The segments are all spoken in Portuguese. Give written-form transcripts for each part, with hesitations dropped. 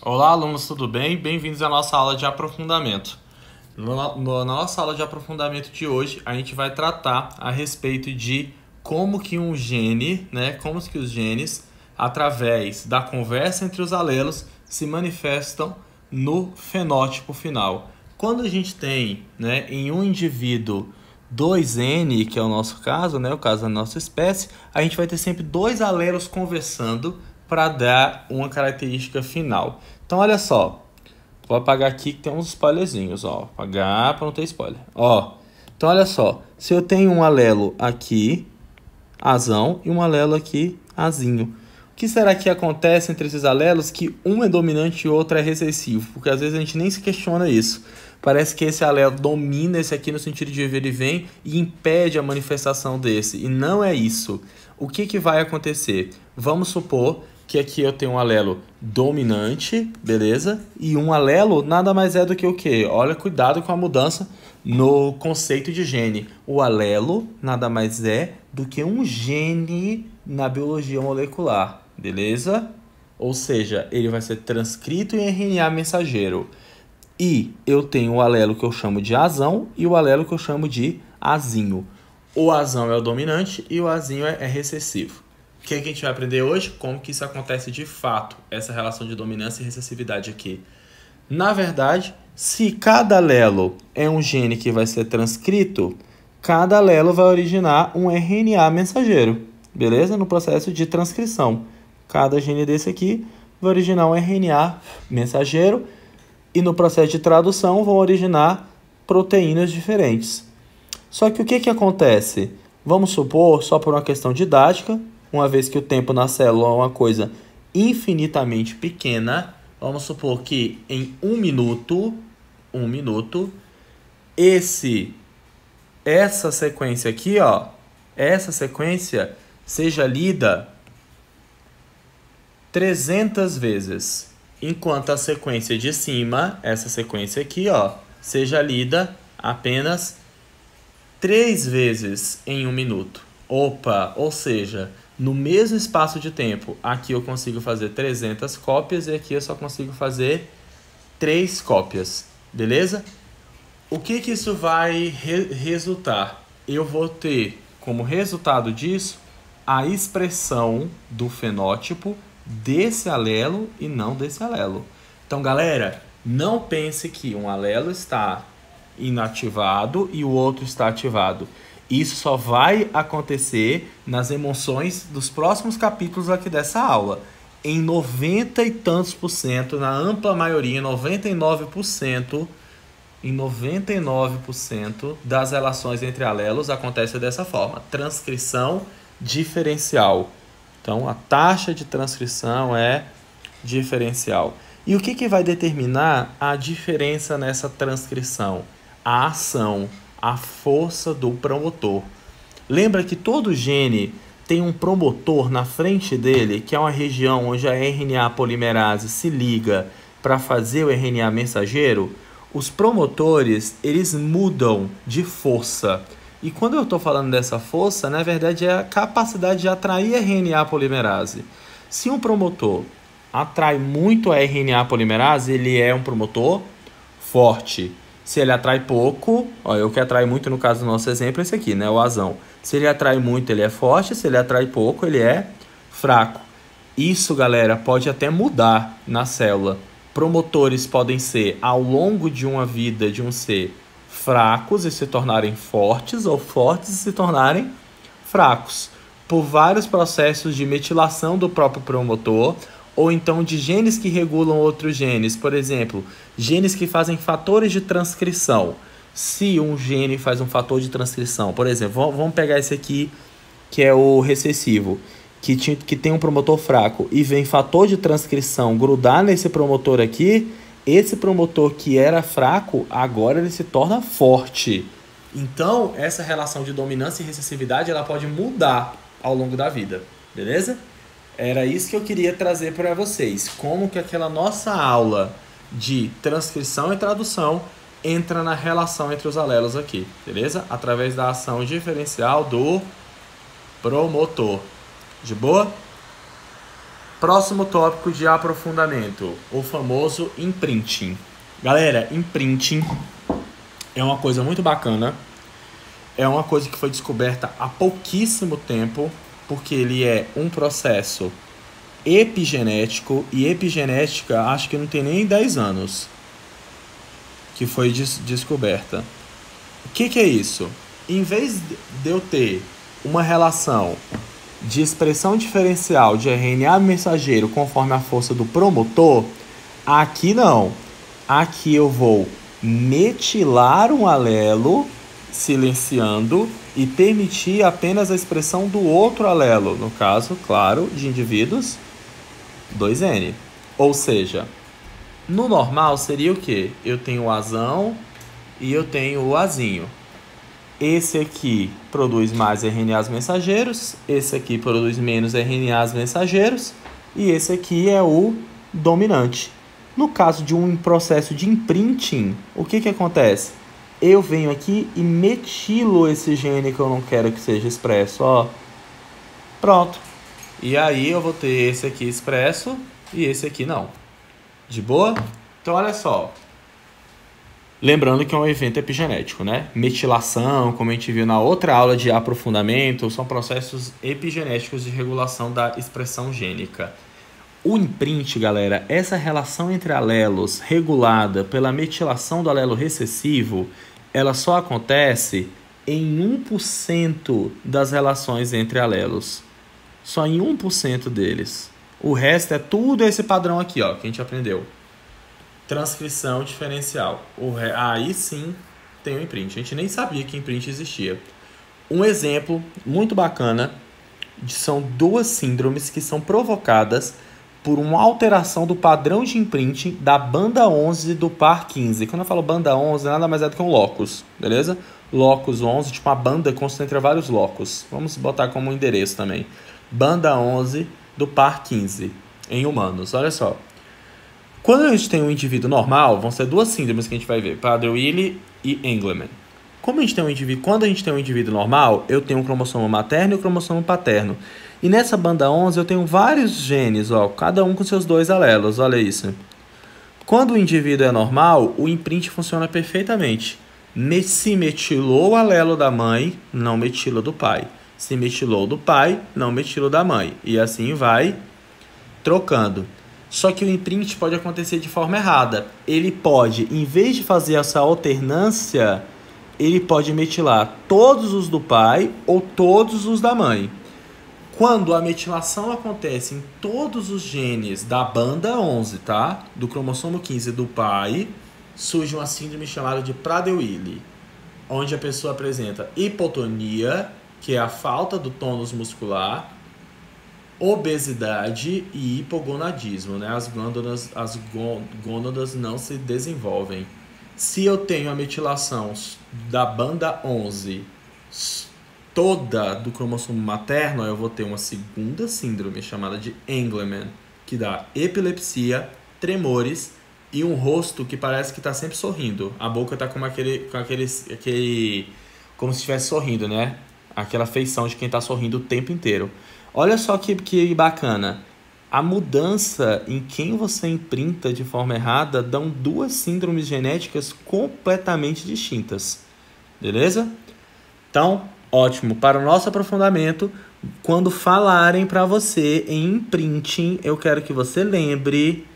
Olá, alunos, tudo bem? Bem-vindos à nossa aula de aprofundamento. Na nossa aula de aprofundamento de hoje, a gente vai tratar a respeito de como que um gene, como que os genes, através da conversa entre os alelos, se manifestam no fenótipo final. Quando a gente tem, em um indivíduo 2N, que é o nosso caso, o caso da nossa espécie, a gente vai ter sempre dois alelos conversando para dar uma característica final. Então, olha só. Vou apagar aqui que tem uns spoilerzinhos, ó. Apagar para não ter spoiler. Ó. Então, olha só. Se eu tenho um alelo aqui, azão, e um alelo aqui, azinho. O que será que acontece entre esses alelos que um é dominante e o outro é recessivo? Porque às vezes a gente nem se questiona isso. Parece que esse alelo domina esse aqui no sentido de vir e vem e impede a manifestação desse. E não é isso. O que vai acontecer? Vamos supor que aqui eu tenho um alelo dominante, beleza? E um alelo nada mais é do que o quê? Olha, cuidado com a mudança no conceito de gene. O alelo nada mais é do que um gene na biologia molecular, beleza? Ou seja, ele vai ser transcrito em RNA mensageiro. E eu tenho o alelo que eu chamo de azão e o alelo que eu chamo de azinho. O azão é o dominante e o azinho é recessivo. O que a gente vai aprender hoje? Como que isso acontece de fato, essa relação de dominância e recessividade aqui. Na verdade, se cada alelo é um gene que vai ser transcrito, cada alelo vai originar um RNA mensageiro, beleza? No processo de transcrição. Cada gene desse aqui vai originar um RNA mensageiro e no processo de tradução vão originar proteínas diferentes. Só que o que acontece? Vamos supor, só por uma questão didática, uma vez que o tempo na célula é uma coisa infinitamente pequena, vamos supor que em um minuto, essa sequência aqui, ó, essa sequência seja lida 300 vezes, enquanto a sequência de cima, essa sequência aqui, ó, seja lida apenas 3 vezes em um minuto. Opa, ou seja, no mesmo espaço de tempo, aqui eu consigo fazer 300 cópias e aqui eu só consigo fazer 3 cópias, beleza? O que isso vai resultar? Eu vou ter como resultado disso a expressão do fenótipo desse alelo e não desse alelo. Então, galera, não pense que um alelo está inativado e o outro está ativado. Isso só vai acontecer nas emoções dos próximos capítulos aqui dessa aula. Em 90 e tantos por cento, na ampla maioria, 99%, em 99% das relações entre alelos acontece dessa forma. Transcrição diferencial. Então, a taxa de transcrição é diferencial. E o que vai determinar a diferença nessa transcrição? A ação, a força do promotor. Lembra que todo gene tem um promotor na frente dele, que é uma região onde a RNA polimerase se liga para fazer o RNA mensageiro? Os promotores, eles mudam de força. E quando eu estou falando dessa força, na verdade é a capacidade de atrair a RNA polimerase. Se um promotor atrai muito a RNA polimerase, ele é um promotor forte. Se ele atrai pouco, o que atrai muito no caso do nosso exemplo é esse aqui, o azão. Se ele atrai muito, ele é forte. Se ele atrai pouco, ele é fraco. Isso, galera, pode até mudar na célula. Promotores podem ser, ao longo de uma vida de um ser, fracos e se tornarem fortes, ou fortes e se tornarem fracos, por vários processos de metilação do próprio promotor, ou então de genes que regulam outros genes. Por exemplo, genes que fazem fatores de transcrição. Se um gene faz um fator de transcrição, por exemplo, vamos pegar esse aqui, que é o recessivo, que tem um promotor fraco, e vem fator de transcrição grudar nesse promotor aqui, esse promotor que era fraco, agora ele se torna forte. Então, essa relação de dominância e recessividade, ela pode mudar ao longo da vida, beleza? Era isso que eu queria trazer para vocês. Como que aquela nossa aula de transcrição e tradução entra na relação entre os alelos aqui, beleza? Através da ação diferencial do promotor. De boa? Próximo tópico de aprofundamento, o famoso imprinting. Galera, imprinting é uma coisa muito bacana. É uma coisa que foi descoberta há pouquíssimo tempo, porque ele é um processo epigenético, e epigenética acho que não tem nem 10 anos que foi descoberta. O que é isso? Em vez de eu ter uma relação de expressão diferencial de RNA mensageiro conforme a força do promotor, aqui não. Aqui eu vou metilar um alelo, silenciando, e permitir apenas a expressão do outro alelo, no caso, claro, de indivíduos 2N. Ou seja, no normal seria o quê? Eu tenho o Azão e eu tenho o Azinho. Esse aqui produz mais RNAs mensageiros, esse aqui produz menos RNAs mensageiros, e esse aqui é o dominante. No caso de um processo de imprinting, o que acontece? Eu venho aqui e metilo esse gene que eu não quero que seja expresso, ó. Pronto. E aí eu vou ter esse aqui expresso e esse aqui não. De boa? Então olha só. Lembrando que é um evento epigenético, né? Metilação, como a gente viu na outra aula de aprofundamento, são processos epigenéticos de regulação da expressão gênica. O imprint, galera, essa relação entre alelos regulada pela metilação do alelo recessivo, ela só acontece em 1% das relações entre alelos. Só em 1% deles. O resto é tudo esse padrão aqui, ó, que a gente aprendeu. Transcrição diferencial. Aí sim tem o imprint. A gente nem sabia que imprint existia. Um exemplo muito bacana são duas síndromes que são provocadas por uma alteração do padrão de imprinting da banda 11 do par 15. Quando eu falo banda 11, nada mais é do que um locus, beleza? Locus 11, tipo uma banda que concentra vários locus. Vamos botar como endereço também. Banda 11 do par 15 em humanos. Olha só. Quando a gente tem um indivíduo normal, vão ser duas síndromes que a gente vai ver, Prader-Willi e Engelmann. Quando a gente tem um indivíduo normal, eu tenho um cromossomo materno e um cromossomo paterno. E nessa banda 11 eu tenho vários genes, ó, cada um com seus 2 alelos, olha isso. Quando o indivíduo é normal, o imprint funciona perfeitamente. Se metilou o alelo da mãe, não metila do pai. Se metilou do pai, não metila da mãe. E assim vai trocando. Só que o imprint pode acontecer de forma errada. Ele pode, em vez de fazer essa alternância, ele pode metilar todos os do pai ou todos os da mãe. Quando a metilação acontece em todos os genes da banda 11, tá? Do cromossomo 15 do pai, surge uma síndrome chamada de Prader-Willi, onde a pessoa apresenta hipotonia, que é a falta do tônus muscular, obesidade e hipogonadismo, né? As gônadas não se desenvolvem. Se eu tenho a metilação da banda 11 toda do cromossomo materno, eu vou ter uma segunda síndrome chamada de Engelmann, que dá epilepsia, tremores e um rosto que parece que está sempre sorrindo. A boca está como como se estivesse sorrindo, né? Aquela feição de quem está sorrindo o tempo inteiro. Olha só que bacana. A mudança em quem você imprinta de forma errada dão duas síndromes genéticas completamente distintas. Beleza? Então, ótimo. Para o nosso aprofundamento, quando falarem para você em imprinting, eu quero que você lembre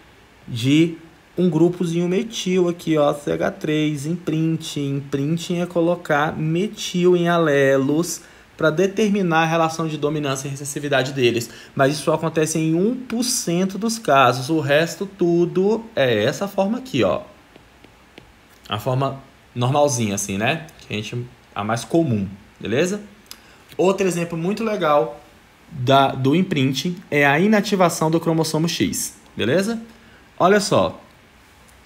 de um grupozinho metil aqui, ó, CH3, imprinting. Imprinting é colocar metil em alelos para determinar a relação de dominância e recessividade deles. Mas isso só acontece em 1% dos casos. O resto tudo é essa forma aqui, ó. A forma normalzinha, assim, né? A mais comum, beleza? Outro exemplo muito legal do imprinting é a inativação do cromossomo X, beleza? Olha só.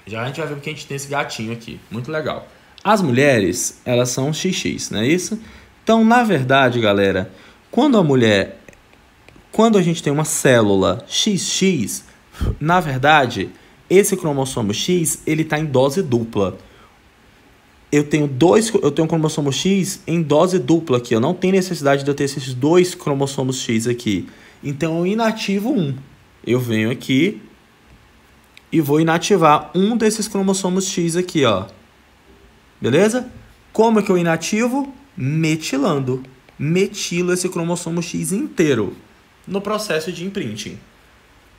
Já a gente vai ver porque a gente tem esse gatinho aqui. Muito legal. As mulheres, elas são XX, não é isso? Então, na verdade, galera, quando a gente tem uma célula XX, na verdade, esse cromossomo X, ele está em dose dupla. Eu tenho um cromossomo X em dose dupla aqui. Eu não tenho necessidade de eu ter esses 2 cromossomos X aqui. Então, eu inativo um. eu venho aqui e vou inativar um desses cromossomos X aqui, ó. Beleza? Como é que eu inativo? Metilando. Metilo esse cromossomo X inteiro no processo de imprinting.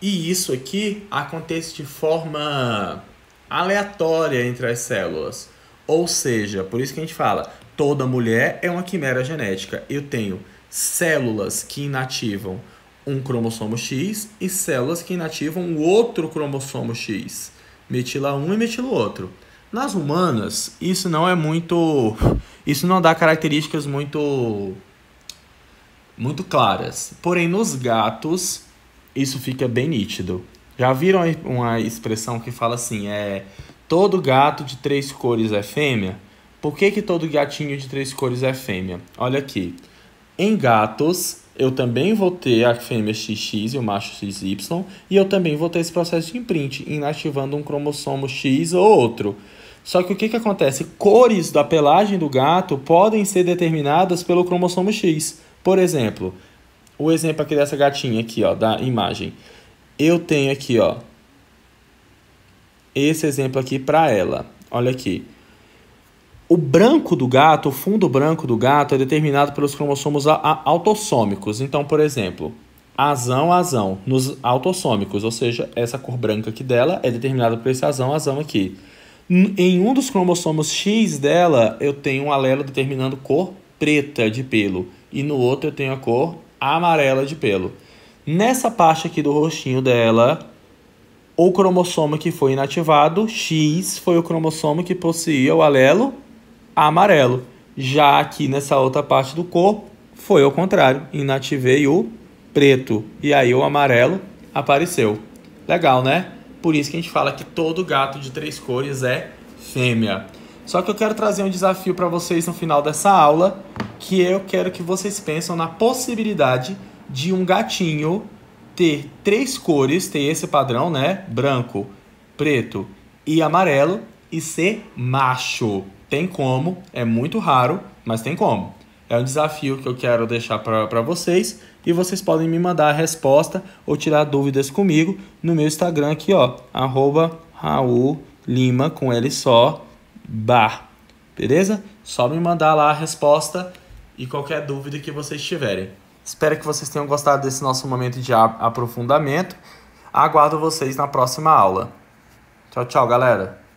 E isso aqui acontece de forma aleatória entre as células. Ou seja, por isso que a gente fala, toda mulher é uma quimera genética. Eu tenho células que inativam um cromossomo X e células que inativam o outro cromossomo X. Metila um e metila o outro. Nas humanas, isso não dá características muito claras. Porém, nos gatos, isso fica bem nítido. Já viram uma expressão que fala assim, todo gato de 3 cores é fêmea? Por que todo gatinho de 3 cores é fêmea? Olha aqui. Em gatos, eu também vou ter a fêmea XX e o macho XY, e eu também vou ter esse processo de imprint, inativando um cromossomo X ou outro. Só que o que acontece? Cores da pelagem do gato podem ser determinadas pelo cromossomo X. Por exemplo, o exemplo aqui dessa gatinha aqui, ó, da imagem. Eu tenho aqui, ó, esse exemplo aqui para ela. Olha aqui. O branco do gato, o fundo branco do gato é determinado pelos cromossomos autossômicos. Então, por exemplo, azão, nos autossômicos, ou seja, essa cor branca aqui dela é determinada por esse azão aqui. Em um dos cromossomos X dela, eu tenho um alelo determinando cor preta de pelo. E no outro eu tenho a cor amarela de pelo. Nessa parte aqui do rostinho dela, o cromossomo que foi inativado, X, foi o cromossomo que possuía o alelo amarelo. Já aqui nessa outra parte do corpo, foi ao contrário. Inativei o preto. E aí o amarelo apareceu. Legal, né? Por isso que a gente fala que todo gato de 3 cores é fêmea. Só que eu quero trazer um desafio para vocês no final dessa aula, que eu quero que vocês pensem na possibilidade de um gatinho ter 3 cores, ter esse padrão, né? Branco, preto e amarelo, e ser macho. Tem como, é muito raro, mas tem como. É um desafio que eu quero deixar para vocês, e vocês podem me mandar a resposta ou tirar dúvidas comigo no meu Instagram aqui, ó, @RaulLima com L só, bar. Beleza? Só me mandar lá a resposta e qualquer dúvida que vocês tiverem. Espero que vocês tenham gostado desse nosso momento de aprofundamento. Aguardo vocês na próxima aula. Tchau, tchau, galera.